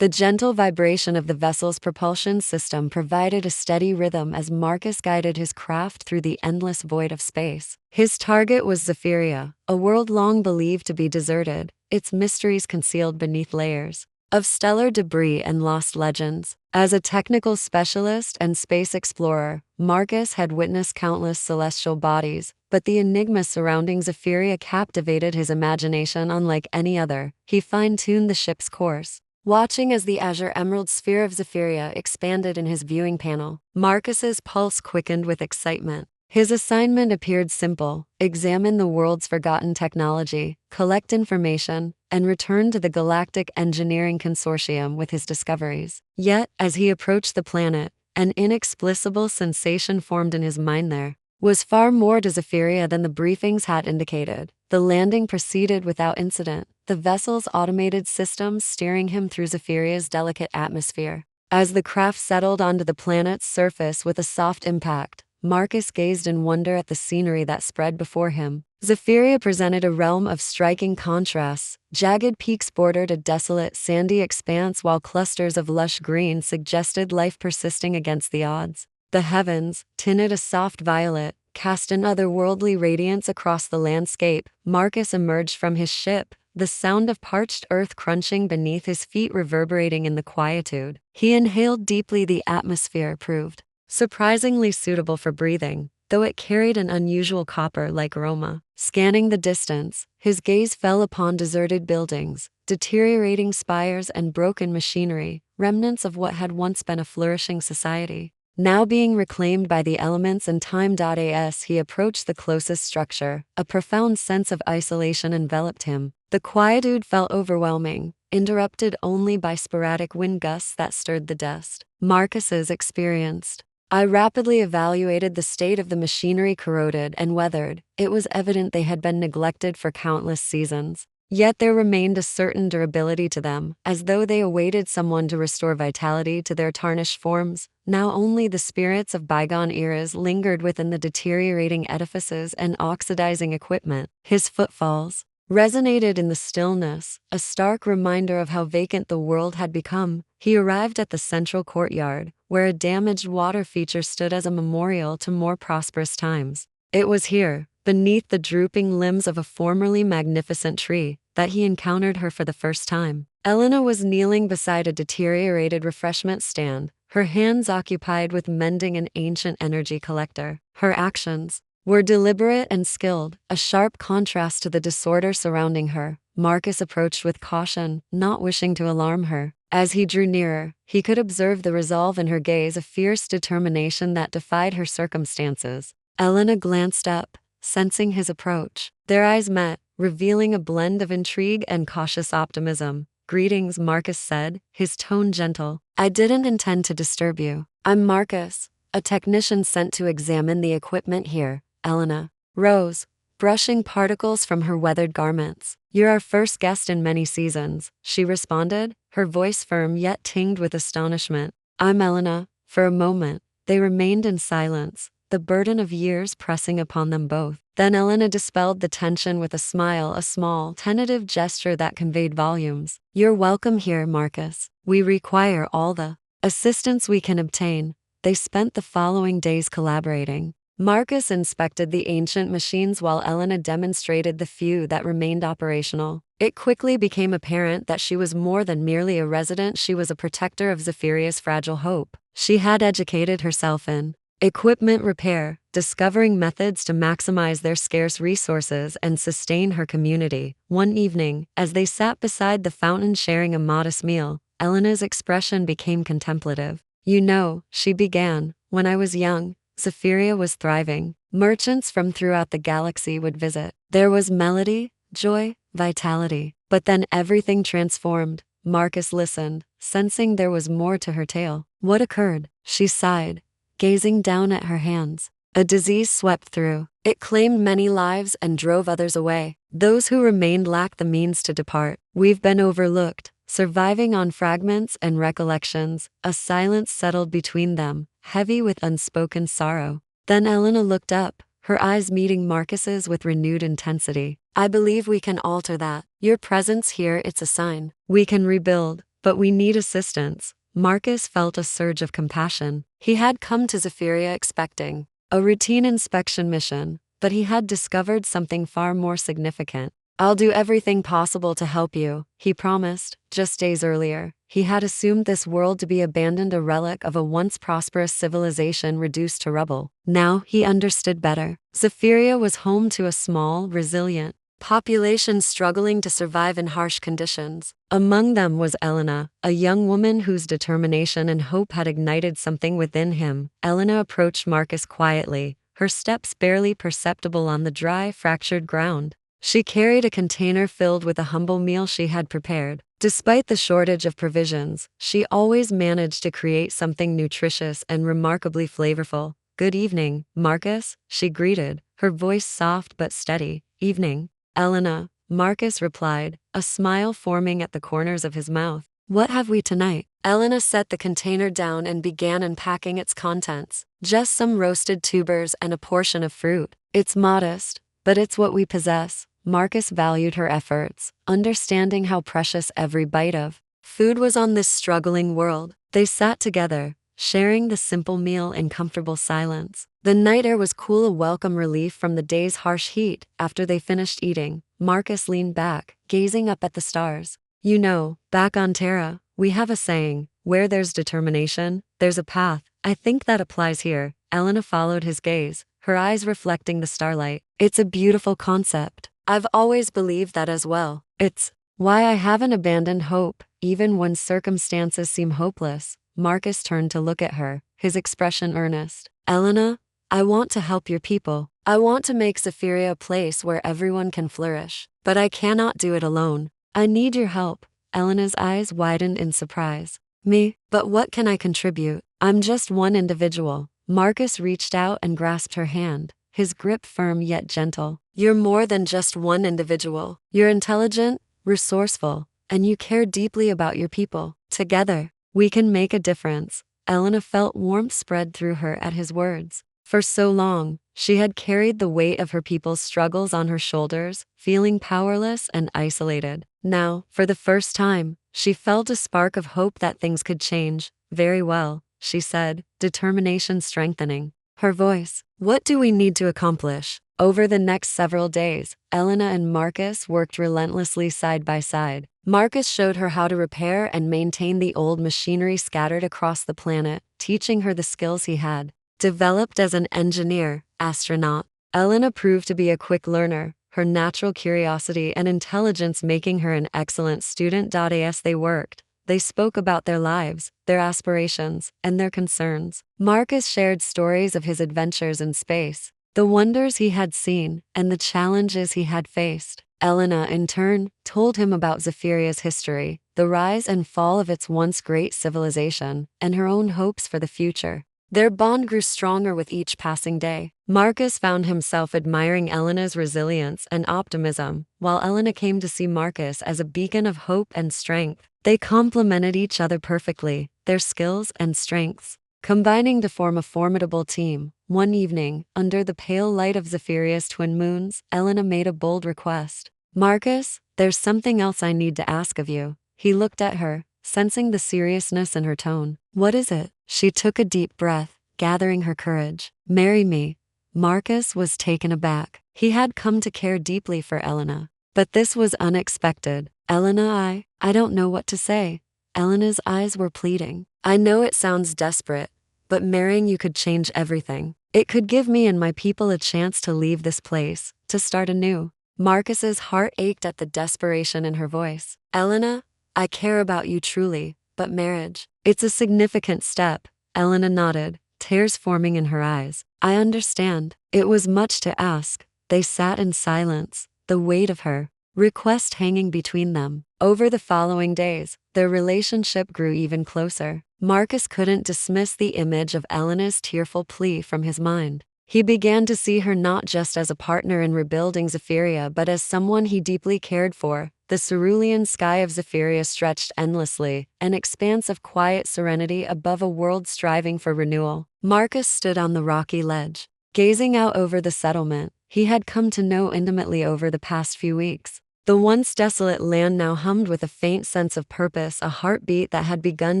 The gentle vibration of the vessel's propulsion system provided a steady rhythm as Marcus guided his craft through the endless void of space. His target was Zephyria, a world long believed to be deserted, its mysteries concealed beneath layers of stellar debris and lost legends. As a technical specialist and space explorer, Marcus had witnessed countless celestial bodies, but the enigma surrounding Zephyria captivated his imagination unlike any other. He fine-tuned the ship's course, watching as the azure emerald sphere of Zephyria expanded in his viewing panel. Marcus's pulse quickened with excitement. His assignment appeared simple: examine the world's forgotten technology, collect information, and return to the Galactic Engineering Consortium with his discoveries. Yet, as he approached the planet, an inexplicable sensation formed in his mind. There was far more to Zephyria than the briefings had indicated. The landing proceeded without incident, the vessel's automated systems steering him through Zephyria's delicate atmosphere. As the craft settled onto the planet's surface with a soft impact, Marcus gazed in wonder at the scenery that spread before him. Zephyria presented a realm of striking contrasts. Jagged peaks bordered a desolate, sandy expanse, while clusters of lush green suggested life persisting against the odds. The heavens, tinted a soft violet, cast an otherworldly radiance across the landscape. Marcus emerged from his ship, the sound of parched earth crunching beneath his feet reverberating in the quietude. He inhaled deeply. The atmosphere proved surprisingly suitable for breathing, though it carried an unusual copper-like aroma. Scanning the distance, his gaze fell upon deserted buildings, deteriorating spires, and broken machinery, remnants of what had once been a flourishing society, now being reclaimed by the elements and time. As he approached the closest structure, a profound sense of isolation enveloped him. The quietude felt overwhelming, interrupted only by sporadic wind gusts that stirred the dust. Marcus's experienced. I rapidly evaluated the state of the machinery, corroded and weathered. It was evident they had been neglected for countless seasons. Yet there remained a certain durability to them, as though they awaited someone to restore vitality to their tarnished forms. Now only the spirits of bygone eras lingered within the deteriorating edifices and oxidizing equipment. His footfalls resonated in the stillness, a stark reminder of how vacant the world had become. He arrived at the central courtyard, where a damaged water feature stood as a memorial to more prosperous times. It was here, beneath the drooping limbs of a formerly magnificent tree, that he encountered her for the first time. Elena was kneeling beside a deteriorated refreshment stand, her hands occupied with mending an ancient energy collector. Her actions were deliberate and skilled, a sharp contrast to the disorder surrounding her. Marcus approached with caution, not wishing to alarm her. As he drew nearer, he could observe the resolve in her gaze, a fierce determination that defied her circumstances. Elena glanced up, sensing his approach. Their eyes met, revealing a blend of intrigue and cautious optimism. "Greetings," Marcus said, his tone gentle. "I didn't intend to disturb you. I'm Marcus, a technician sent to examine the equipment here." Elena rose, brushing particles from her weathered garments. "You're our first guest in many seasons," she responded, her voice firm yet tinged with astonishment. "I'm Elena." For a moment, they remained in silence, the burden of years pressing upon them both. Then Elena dispelled the tension with a smile, a small, tentative gesture that conveyed volumes. "You're welcome here, Marcus. We require all the assistance we can obtain." They spent the following days collaborating. Marcus inspected the ancient machines while Elena demonstrated the few that remained operational. It quickly became apparent that she was more than merely a resident. She was a protector of Zephyria's fragile hope. She had educated herself in equipment repair, discovering methods to maximize their scarce resources and sustain her community. One evening, as they sat beside the fountain sharing a modest meal, Elena's expression became contemplative. "You know," she began, "when I was young, Zephyria was thriving. Merchants from throughout the galaxy would visit. There was melody, joy, vitality. But then everything transformed." Marcus listened, sensing there was more to her tale. "What occurred?" She sighed, gazing down at her hands. "A disease swept through. It claimed many lives and drove others away. Those who remained lacked the means to depart. We've been overlooked, surviving on fragments and recollections." A silence settled between them, heavy with unspoken sorrow. Then Elena looked up, her eyes meeting Marcus's with renewed intensity. "I believe we can alter that. Your presence here, it's a sign. We can rebuild, but we need assistance. Marcus felt a surge of compassion. He had come to Zephyria expecting a routine inspection mission, but he had discovered something far more significant. I'll do everything possible to help you, he promised. Just days earlier, he had assumed this world to be abandoned, a relic of a once prosperous civilization reduced to rubble. Now he understood better. Zephyria was home to a small, resilient population struggling to survive in harsh conditions. Among them was Elena, a young woman whose determination and hope had ignited something within him. Elena approached Marcus quietly, her steps barely perceptible on the dry, fractured ground. She carried a container filled with a humble meal she had prepared. Despite the shortage of provisions, she always managed to create something nutritious and remarkably flavorful. Good evening, Marcus, she greeted, her voice soft but steady. Evening, Elena, Marcus replied, a smile forming at the corners of his mouth. What have we tonight? Elena set the container down and began unpacking its contents. Just some roasted tubers and a portion of fruit. It's modest, but it's what we possess. Marcus valued her efforts, understanding how precious every bite of food was on this struggling world. They sat together, sharing the simple meal in comfortable silence. The night air was cool, a welcome relief from the day's harsh heat. After they finished eating, Marcus leaned back, gazing up at the stars. You know, back on Terra, we have a saying, where there's determination, there's a path. I think that applies here. Elena followed his gaze, her eyes reflecting the starlight. It's a beautiful concept. I've always believed that as well. It's why I haven't abandoned hope, even when circumstances seem hopeless. Marcus turned to look at her, his expression earnest. Elena, I want to help your people. I want to make Zephyria a place where everyone can flourish. But I cannot do it alone. I need your help. Elena's eyes widened in surprise. Me? But what can I contribute? I'm just one individual. Marcus reached out and grasped her hand, his grip firm yet gentle. You're more than just one individual. You're intelligent, resourceful, and you care deeply about your people. Together, we can make a difference. Elena felt warmth spread through her at his words. For so long, she had carried the weight of her people's struggles on her shoulders, feeling powerless and isolated. Now, for the first time, she felt a spark of hope that things could change. Very well, she said, determination strengthening her voice. What do we need to accomplish? Over the next several days, Elena and Marcus worked relentlessly side by side. Marcus showed her how to repair and maintain the old machinery scattered across the planet, teaching her the skills he had developed as an engineer, astronaut. Elena proved to be a quick learner, her natural curiosity and intelligence making her an excellent student. As they worked, they spoke about their lives, their aspirations, and their concerns. Marcus shared stories of his adventures in space, the wonders he had seen, and the challenges he had faced. Elena, in turn, told him about Zephyria's history, the rise and fall of its once great civilization, and her own hopes for the future. Their bond grew stronger with each passing day. Marcus found himself admiring Elena's resilience and optimism, while Elena came to see Marcus as a beacon of hope and strength. They complemented each other perfectly, their skills and strengths combining to form a formidable team. One evening, under the pale light of Zephyria's twin moons, Elena made a bold request. Marcus, there's something else I need to ask of you. He looked at her, sensing the seriousness in her tone. What is it? She took a deep breath, gathering her courage. Marry me. Marcus was taken aback. He had come to care deeply for Elena. But this was unexpected. Elena, I don't know what to say. Elena's eyes were pleading. I know it sounds desperate, but marrying you could change everything. It could give me and my people a chance to leave this place, to start anew. Marcus's heart ached at the desperation in her voice. Elena, I care about you truly, but marriage, it's a significant step. Elena nodded, tears forming in her eyes. I understand. It was much to ask. They sat in silence, the weight of her request hanging between them. Over the following days, their relationship grew even closer. Marcus couldn't dismiss the image of Elena's tearful plea from his mind. He began to see her not just as a partner in rebuilding Zephyria but as someone he deeply cared for. The cerulean sky of Zephyria stretched endlessly, an expanse of quiet serenity above a world striving for renewal. Marcus stood on the rocky ledge, gazing out over the settlement he had come to know intimately over the past few weeks. The once desolate land now hummed with a faint sense of purpose, a heartbeat that had begun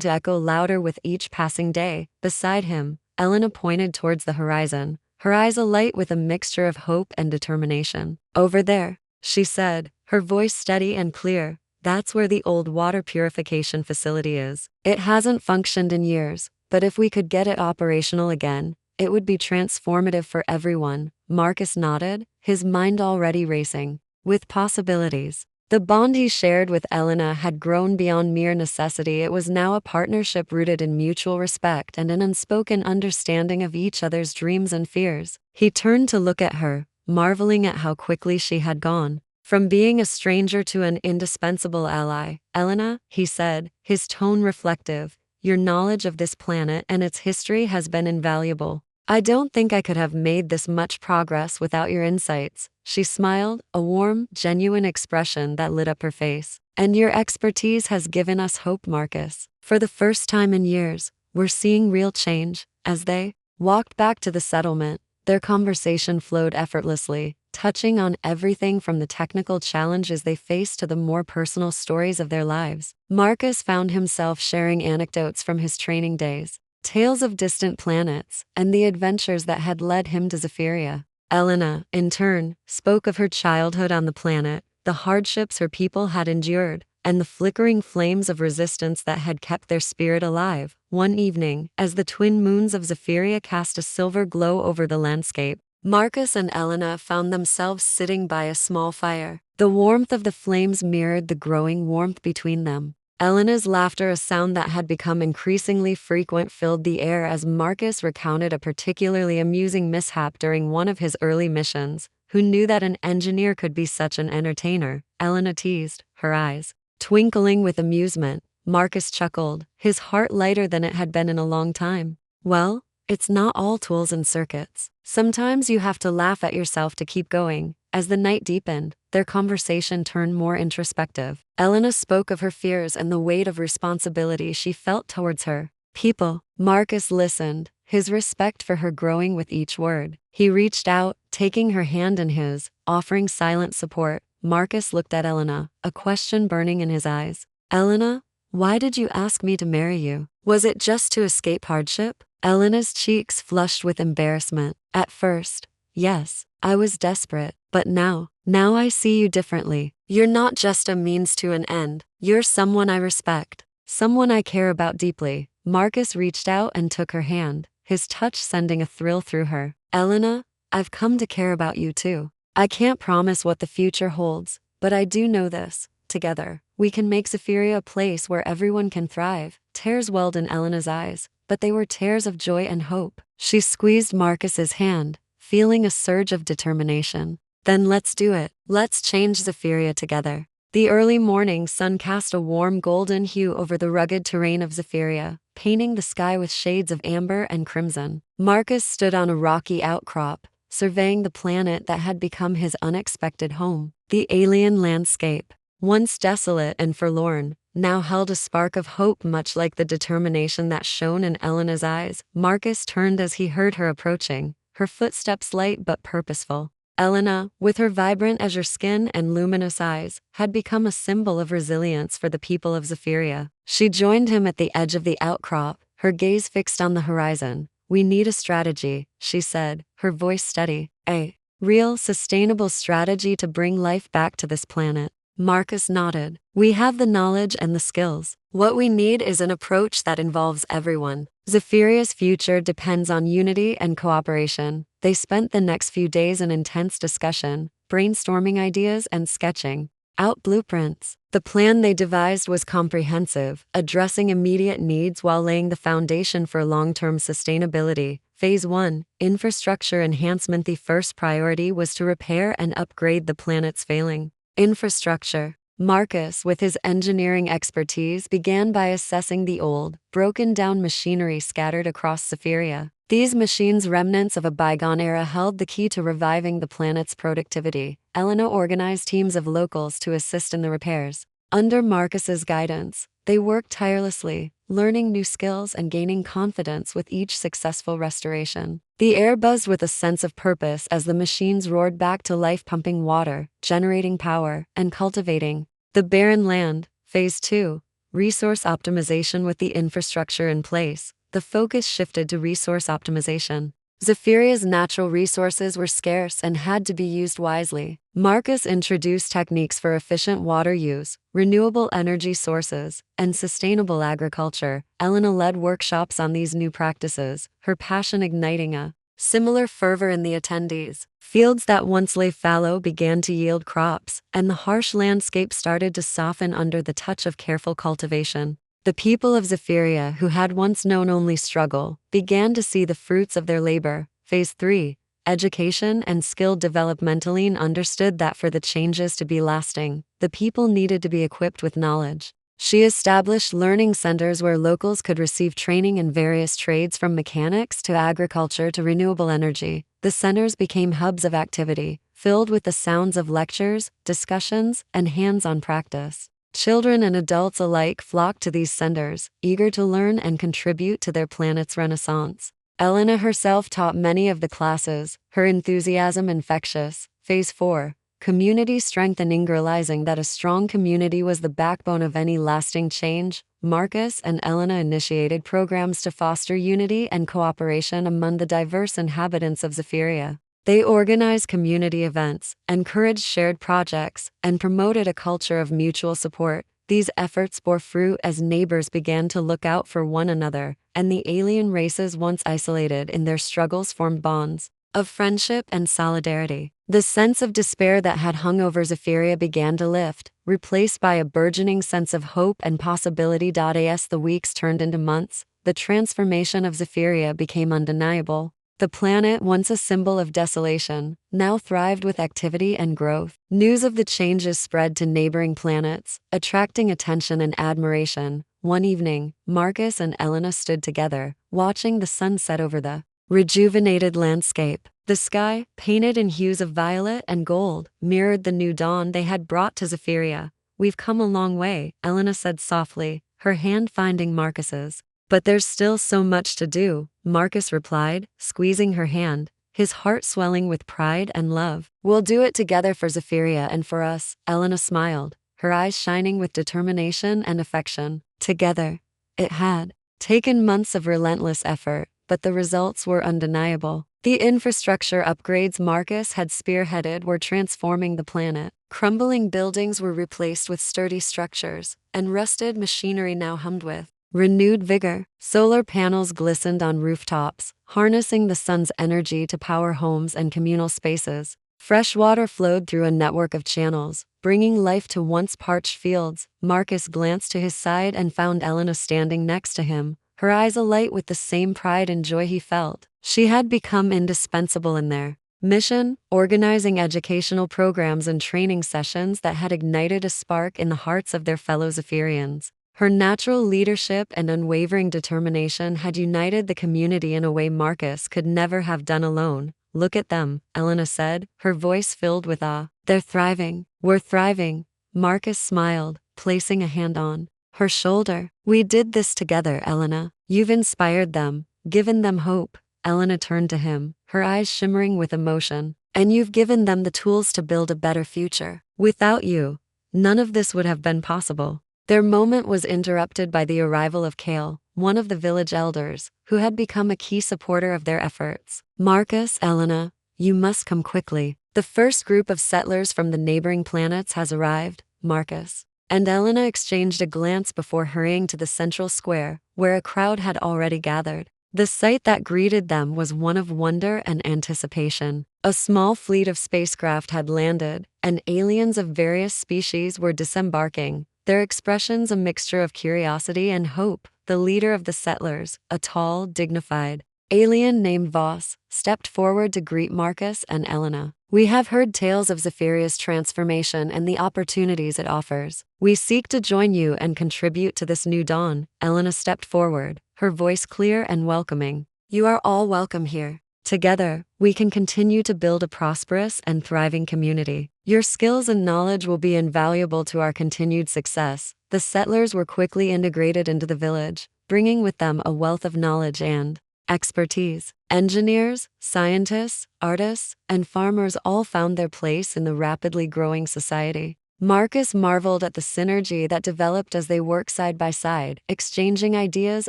to echo louder with each passing day. Beside him, Elena pointed towards the horizon, her eyes alight with a mixture of hope and determination. "Over there," she said, her voice steady and clear. "That's where the old water purification facility is. It hasn't functioned in years, but if we could get it operational again, it would be transformative for everyone." Marcus nodded, his mind already racing with possibilities. The bond he shared with Elena had grown beyond mere necessity. It was now a partnership rooted in mutual respect and an unspoken understanding of each other's dreams and fears. He turned to look at her, marveling at how quickly she had gone from being a stranger to an indispensable ally. "Elena," he said, his tone reflective, "your knowledge of this planet and its history has been invaluable. I don't think I could have made this much progress without your insights." She smiled, a warm, genuine expression that lit up her face. "And your expertise has given us hope, Marcus. For the first time in years, we're seeing real change." As they walked back to the settlement, their conversation flowed effortlessly, touching on everything from the technical challenges they faced to the more personal stories of their lives. Marcus found himself sharing anecdotes from his training days, tales of distant planets, and the adventures that had led him to Zephyria. Elena, in turn, spoke of her childhood on the planet, the hardships her people had endured, and the flickering flames of resistance that had kept their spirit alive. One evening, as the twin moons of Zephyria cast a silver glow over the landscape, Marcus and Elena found themselves sitting by a small fire. The warmth of the flames mirrored the growing warmth between them. Elena's laughter, a sound that had become increasingly frequent, filled the air as Marcus recounted a particularly amusing mishap during one of his early missions. "Who knew that an engineer could be such an entertainer?" Elena teased, her eyes twinkling with amusement. Marcus chuckled, his heart lighter than it had been in a long time. "Well, it's not all tools and circuits. Sometimes you have to laugh at yourself to keep going." As the night deepened, their conversation turned more introspective. Elena spoke of her fears and the weight of responsibility she felt towards her people. Marcus listened, his respect for her growing with each word. He reached out, taking her hand in his, offering silent support. Marcus looked at Elena, a question burning in his eyes. "Elena, why did you ask me to marry you? Was it just to escape hardship?" Elena's cheeks flushed with embarrassment. "At first, yes, I was desperate, but now I see you differently. You're not just a means to an end. You're someone I respect, someone I care about deeply." Marcus reached out and took her hand, his touch sending a thrill through her. "Elena, I've come to care about you too. I can't promise what the future holds, but I do know this. Together, we can make Zephyria a place where everyone can thrive." Tears welled in Elena's eyes, but they were tears of joy and hope. She squeezed Marcus's hand, feeling a surge of determination. "Then let's do it. Let's change Zephyria together." The early morning sun cast a warm golden hue over the rugged terrain of Zephyria, painting the sky with shades of amber and crimson. Marcus stood on a rocky outcrop, surveying the planet that had become his unexpected home. The alien landscape, once desolate and forlorn, now held a spark of hope, much like the determination that shone in Elena's eyes. Marcus turned as he heard her approaching, her footsteps light but purposeful. Elena, with her vibrant azure skin and luminous eyes, had become a symbol of resilience for the people of Zephyria. She joined him at the edge of the outcrop, her gaze fixed on the horizon. "We need a strategy," she said, her voice steady. "A real, sustainable strategy to bring life back to this planet." Marcus nodded. "We have the knowledge and the skills. What we need is an approach that involves everyone. Zephyria's future depends on unity and cooperation." They spent the next few days in intense discussion, brainstorming ideas and sketching out blueprints. The plan they devised was comprehensive, addressing immediate needs while laying the foundation for long-term sustainability. Phase 1, Infrastructure Enhancement. The first priority was to repair and upgrade the planet's failing infrastructure. Marcus, with his engineering expertise, began by assessing the old, broken-down machinery scattered across Zephyria. These machines, remnants of a bygone era, held the key to reviving the planet's productivity. Elena organized teams of locals to assist in the repairs. Under Marcus's guidance, they worked tirelessly, learning new skills and gaining confidence with each successful restoration. The air buzzed with a sense of purpose as the machines roared back to life, pumping water, generating power, and cultivating the barren land. Phase 2. Resource optimization. With the infrastructure in place, the focus shifted to resource optimization. Zephyria's natural resources were scarce and had to be used wisely. Marcus introduced techniques for efficient water use, renewable energy sources, and sustainable agriculture. Elena led workshops on these new practices, her passion igniting a similar fervor in the attendees. Fields that once lay fallow began to yield crops, and the harsh landscape started to soften under the touch of careful cultivation. The people of Zephyria, who had once known only struggle, began to see the fruits of their labor. Phase 3. Education and skill development. Aline understood that for the changes to be lasting, the people needed to be equipped with knowledge. She established learning centers where locals could receive training in various trades, from mechanics to agriculture to renewable energy. The centers became hubs of activity, filled with the sounds of lectures, discussions, and hands-on practice. Children and adults alike flocked to these centers, eager to learn and contribute to their planet's renaissance. Elena herself taught many of the classes, her enthusiasm infectious. Phase 4. Community strengthening. Realizing that a strong community was the backbone of any lasting change, Marcus and Elena initiated programs to foster unity and cooperation among the diverse inhabitants of Zephyria. They organized community events, encouraged shared projects, and promoted a culture of mutual support. These efforts bore fruit as neighbors began to look out for one another, and the alien races once isolated in their struggles formed bonds of friendship and solidarity. The sense of despair that had hung over Zephyria began to lift, replaced by a burgeoning sense of hope and possibility. As the weeks turned into months, the transformation of Zephyria became undeniable. The planet, once a symbol of desolation, now thrived with activity and growth. News of the changes spread to neighboring planets, attracting attention and admiration. One evening, Marcus and Elena stood together, watching the sun set over the rejuvenated landscape. The sky, painted in hues of violet and gold, mirrored the new dawn they had brought to Zephyria. "We've come a long way," Elena said softly, her hand finding Marcus's. "But there's still so much to do," Marcus replied, squeezing her hand, his heart swelling with pride and love. "We'll do it together for Zephyria and for us," Elena smiled, her eyes shining with determination and affection. Together. It had taken months of relentless effort, but the results were undeniable. The infrastructure upgrades Marcus had spearheaded were transforming the planet. Crumbling buildings were replaced with sturdy structures, and rusted machinery now hummed with renewed vigor. Solar panels glistened on rooftops, harnessing the sun's energy to power homes and communal spaces. Fresh water flowed through a network of channels, bringing life to once parched fields. Marcus glanced to his side and found Elena standing next to him, her eyes alight with the same pride and joy he felt. She had become indispensable in their mission, organizing educational programs and training sessions that had ignited a spark in the hearts of their fellow Zephyrians. Her natural leadership and unwavering determination had united the community in a way Marcus could never have done alone. "Look at them," Elena said, her voice filled with awe. "They're thriving. We're thriving." Marcus smiled, placing a hand on her shoulder. "We did this together, Elena. You've inspired them, given them hope." Elena turned to him, her eyes shimmering with emotion. "And you've given them the tools to build a better future. Without you, none of this would have been possible." Their moment was interrupted by the arrival of Kale, one of the village elders, who had become a key supporter of their efforts. "Marcus, Elena, you must come quickly. The first group of settlers from the neighboring planets has arrived." Marcus and Elena exchanged a glance before hurrying to the central square, where a crowd had already gathered. The sight that greeted them was one of wonder and anticipation. A small fleet of spacecraft had landed, and aliens of various species were disembarking, their expressions a mixture of curiosity and hope. The leader of the settlers, a tall, dignified alien named Voss, stepped forward to greet Marcus and Elena. "We have heard tales of Zephyria's transformation and the opportunities it offers. We seek to join you and contribute to this new dawn." Elena stepped forward, her voice clear and welcoming. "You are all welcome here. Together, we can continue to build a prosperous and thriving community. Your skills and knowledge will be invaluable to our continued success." The settlers were quickly integrated into the village, bringing with them a wealth of knowledge and expertise. Engineers, scientists, artists, and farmers all found their place in the rapidly growing society. Marcus marveled at the synergy that developed as they worked side by side, exchanging ideas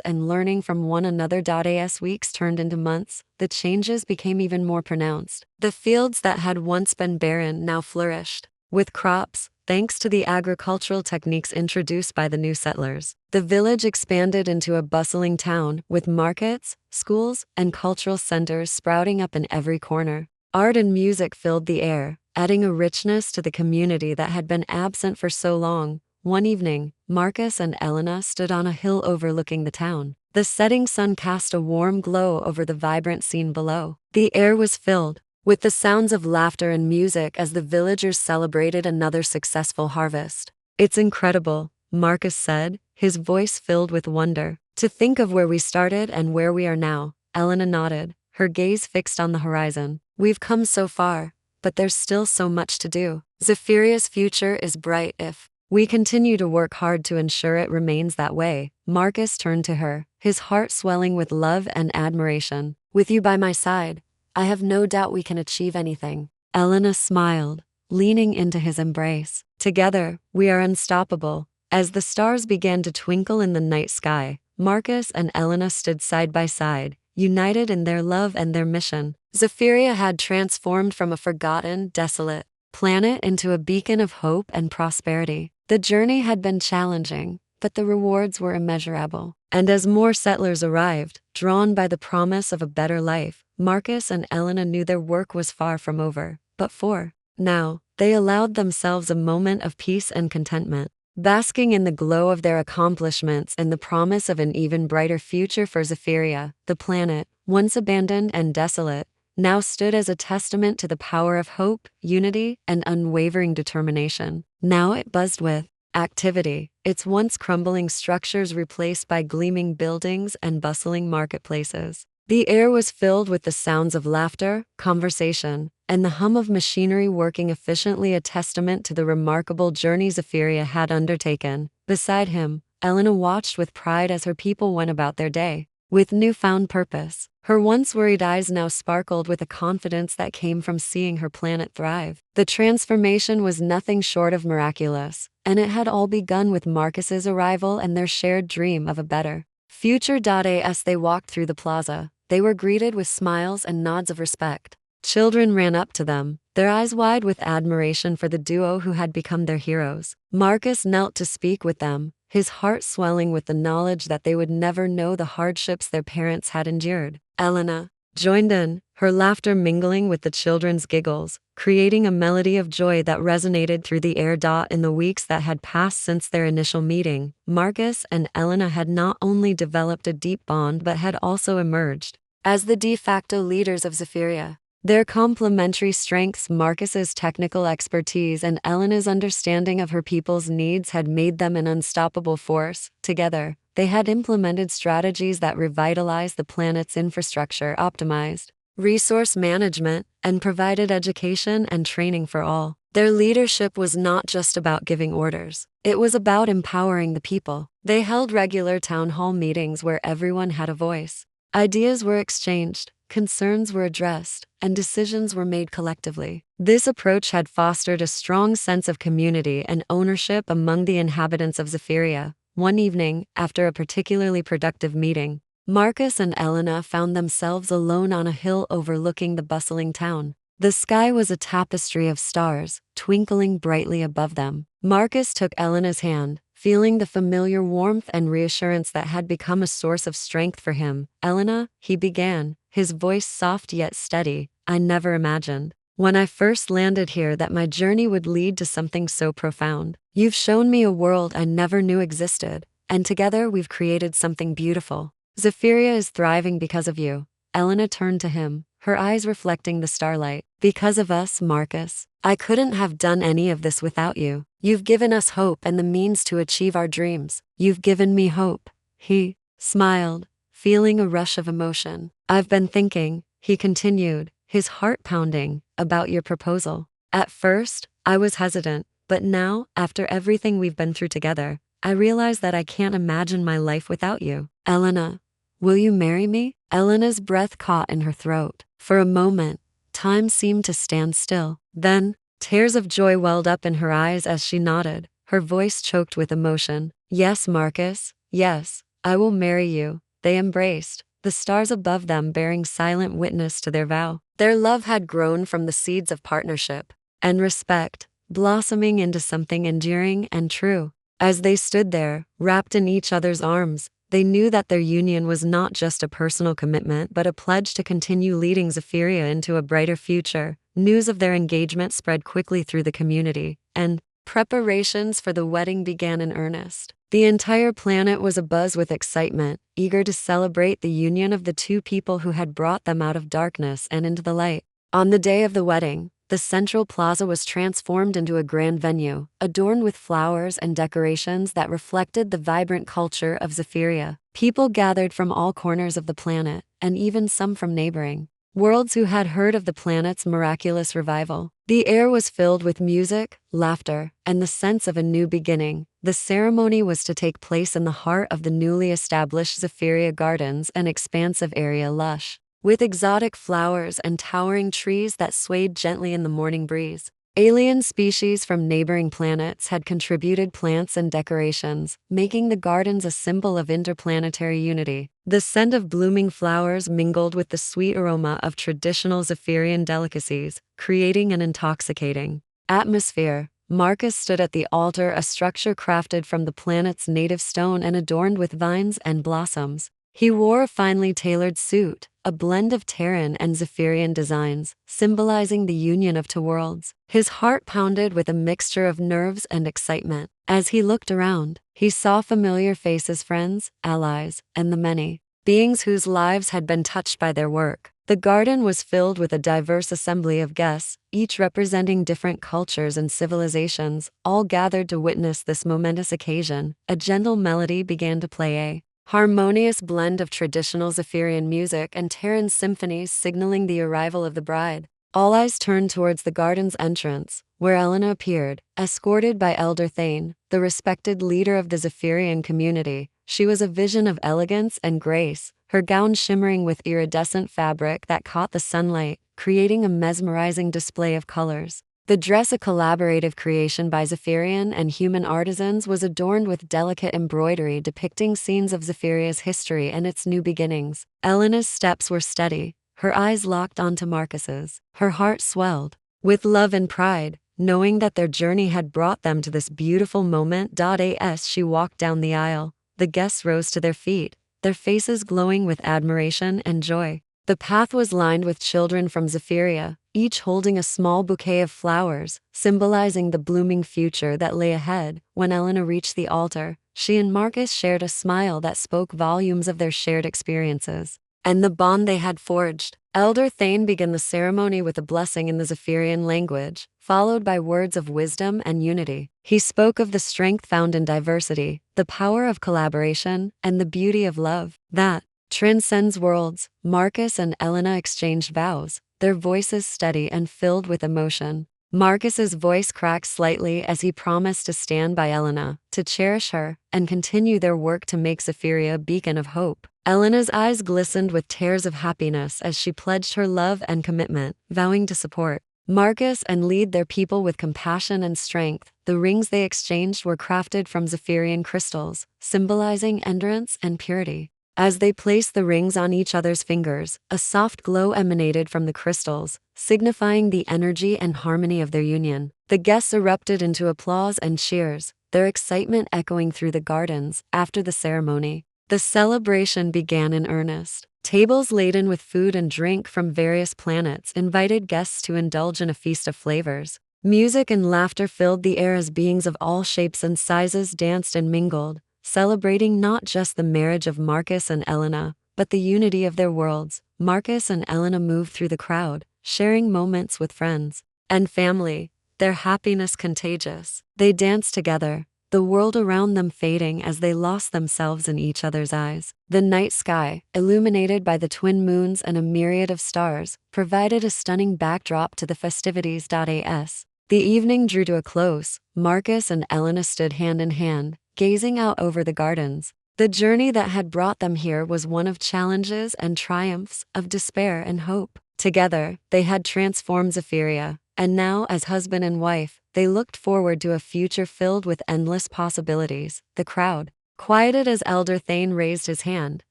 and learning from one another. As weeks turned into months, the changes became even more pronounced. The fields that had once been barren now flourished with crops, thanks to the agricultural techniques introduced by the new settlers. The village expanded into a bustling town, with markets, schools, and cultural centers sprouting up in every corner. Art and music filled the air, adding a richness to the community that had been absent for so long. One evening, Marcus and Elena stood on a hill overlooking the town. The setting sun cast a warm glow over the vibrant scene below. The air was filled with the sounds of laughter and music as the villagers celebrated another successful harvest. "It's incredible," Marcus said, his voice filled with wonder. "To think of where we started and where we are now." Elena nodded, her gaze fixed on the horizon. "We've come so far, but there's still so much to do. Zephyria's future is bright if we continue to work hard to ensure it remains that way." Marcus turned to her, his heart swelling with love and admiration. "With you by my side, I have no doubt we can achieve anything." Elena smiled, leaning into his embrace. "Together, we are unstoppable." As the stars began to twinkle in the night sky, Marcus and Elena stood side by side, united in their love and their mission. Zephyria had transformed from a forgotten, desolate planet into a beacon of hope and prosperity. The journey had been challenging, but the rewards were immeasurable. And as more settlers arrived, drawn by the promise of a better life, Marcus and Elena knew their work was far from over. But for now, they allowed themselves a moment of peace and contentment, basking in the glow of their accomplishments and the promise of an even brighter future for Zephyria. The planet, once abandoned and desolate, now stood as a testament to the power of hope, unity, and unwavering determination. Now it buzzed with activity, its once crumbling structures replaced by gleaming buildings and bustling marketplaces. The air was filled with the sounds of laughter, conversation, and the hum of machinery working efficiently, a testament to the remarkable journey Zephyria had undertaken. Beside him, Elena watched with pride as her people went about their day with newfound purpose. Her once worried eyes now sparkled with a confidence that came from seeing her planet thrive. The transformation was nothing short of miraculous, and it had all begun with Marcus's arrival and their shared dream of a better future. As they walked through the plaza, they were greeted with smiles and nods of respect. Children ran up to them, their eyes wide with admiration for the duo who had become their heroes. Marcus knelt to speak with them, his heart swelling with the knowledge that they would never know the hardships their parents had endured. Elena joined in, her laughter mingling with the children's giggles, creating a melody of joy that resonated through the air. In the weeks that had passed since their initial meeting, Marcus and Elena had not only developed a deep bond but had also emerged as the de facto leaders of Zephyria. Their complementary strengths, Marcus's technical expertise and Elena's understanding of her people's needs, had made them an unstoppable force. Together, they had implemented strategies that revitalized the planet's infrastructure, optimized resource management, and provided education and training for all. Their leadership was not just about giving orders. It was about empowering the people. They held regular town hall meetings where everyone had a voice. Ideas were exchanged, concerns were addressed, and decisions were made collectively. This approach had fostered a strong sense of community and ownership among the inhabitants of Zephyria. One evening, after a particularly productive meeting, Marcus and Elena found themselves alone on a hill overlooking the bustling town. The sky was a tapestry of stars, twinkling brightly above them. Marcus took Elena's hand, feeling the familiar warmth and reassurance that had become a source of strength for him. "Elena," he began, his voice soft yet steady, "I never imagined, when I first landed here, that my journey would lead to something so profound. You've shown me a world I never knew existed, and together we've created something beautiful. Zephyria is thriving because of you." Elena turned to him, her eyes reflecting the starlight. "Because of us, Marcus. I couldn't have done any of this without you. You've given us hope and the means to achieve our dreams." "You've given me hope." He smiled, feeling a rush of emotion. "I've been thinking," he continued, his heart pounding, "about your proposal. At first, I was hesitant, but now, after everything we've been through together, I realize that I can't imagine my life without you. Elena, will you marry me? Elena's breath caught in her throat. For a moment, time seemed to stand still. Then, tears of joy welled up in her eyes as she nodded, her voice choked with emotion. Yes, Marcus, yes, I will marry you. They embraced, the stars above them bearing silent witness to their vow. Their love had grown from the seeds of partnership and respect, blossoming into something enduring and true. As they stood there, wrapped in each other's arms, they knew that their union was not just a personal commitment but a pledge to continue leading Zephyria into a brighter future. News of their engagement spread quickly through the community, and preparations for the wedding began in earnest. The entire planet was abuzz with excitement, eager to celebrate the union of the two people who had brought them out of darkness and into the light. On the day of the wedding, the central plaza was transformed into a grand venue, adorned with flowers and decorations that reflected the vibrant culture of Zephyria. People gathered from all corners of the planet, and even some from neighboring worlds who had heard of the planet's miraculous revival. The air was filled with music, laughter, and the sense of a new beginning. The ceremony was to take place in the heart of the newly established Zephyria Gardens, an expansive area lush with exotic flowers and towering trees that swayed gently in the morning breeze. Alien species from neighboring planets had contributed plants and decorations, making the gardens a symbol of interplanetary unity. The scent of blooming flowers mingled with the sweet aroma of traditional Zephyrian delicacies, creating an intoxicating atmosphere. Marcus stood at the altar, a structure crafted from the planet's native stone and adorned with vines and blossoms. He wore a finely tailored suit, a blend of Terran and Zephyrian designs, symbolizing the union of two worlds. His heart pounded with a mixture of nerves and excitement. As he looked around, he saw familiar faces, friends, allies, and the many beings whose lives had been touched by their work. The garden was filled with a diverse assembly of guests, each representing different cultures and civilizations, all gathered to witness this momentous occasion. A gentle melody began to play, a harmonious blend of traditional Zephyrian music and Terran symphonies signaling the arrival of the bride. All eyes turned towards the garden's entrance, where Elena appeared, escorted by Elder Thane, the respected leader of the Zephyrian community. She was a vision of elegance and grace, her gown shimmering with iridescent fabric that caught the sunlight, creating a mesmerizing display of colors. The dress, a collaborative creation by Zephyrian and human artisans, was adorned with delicate embroidery depicting scenes of Zephyria's history and its new beginnings. Elena's steps were steady, her eyes locked onto Marcus's. Her heart swelled with love and pride, knowing that their journey had brought them to this beautiful moment. As she walked down the aisle, the guests rose to their feet, their faces glowing with admiration and joy. The path was lined with children from Zephyria, each holding a small bouquet of flowers, symbolizing the blooming future that lay ahead. When Elena reached the altar, she and Marcus shared a smile that spoke volumes of their shared experiences and the bond they had forged. Elder Thane began the ceremony with a blessing in the Zephyrian language, followed by words of wisdom and unity. He spoke of the strength found in diversity, the power of collaboration, and the beauty of love that transcends worlds. Marcus and Elena exchanged vows, their voices steady and filled with emotion. Marcus's voice cracked slightly as he promised to stand by Elena, to cherish her, and continue their work to make Zephyria a beacon of hope. Elena's eyes glistened with tears of happiness as she pledged her love and commitment, vowing to support Marcus and lead their people with compassion and strength. The rings they exchanged were crafted from Zephyrian crystals, symbolizing endurance and purity. As they placed the rings on each other's fingers, a soft glow emanated from the crystals, signifying the energy and harmony of their union. The guests erupted into applause and cheers, their excitement echoing through the gardens. After the ceremony, the celebration began in earnest. Tables laden with food and drink from various planets invited guests to indulge in a feast of flavors. Music and laughter filled the air as beings of all shapes and sizes danced and mingled, celebrating not just the marriage of Marcus and Elena, but the unity of their worlds. Marcus and Elena moved through the crowd, sharing moments with friends and family, their happiness contagious. They danced together, the world around them fading as they lost themselves in each other's eyes. The night sky, illuminated by the twin moons and a myriad of stars, provided a stunning backdrop to the festivities. The evening drew to a close. Marcus and Elena stood hand in hand, gazing out over the gardens. The journey that had brought them here was one of challenges and triumphs, of despair and hope. Together, they had transformed Zephyria, and now, as husband and wife, they looked forward to a future filled with endless possibilities. The crowd quieted as Elder Thane raised his hand,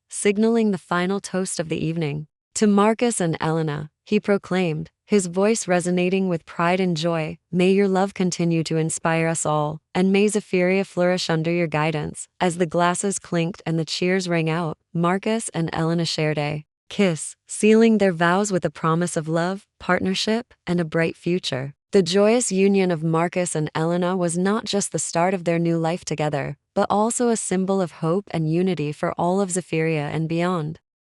signaling the final toast of the evening. To Marcus and Elena, he proclaimed, his voice resonating with pride and joy, "May your love continue to inspire us all, and may Zephyria flourish under your guidance." As the glasses clinked and the cheers rang out, Marcus and Elena shared a kiss, sealing their vows with a promise of love, partnership, and a bright future. The joyous union of Marcus and Elena was not just the start of their new life together, but also a symbol of hope and unity for all of Zephyria and beyond.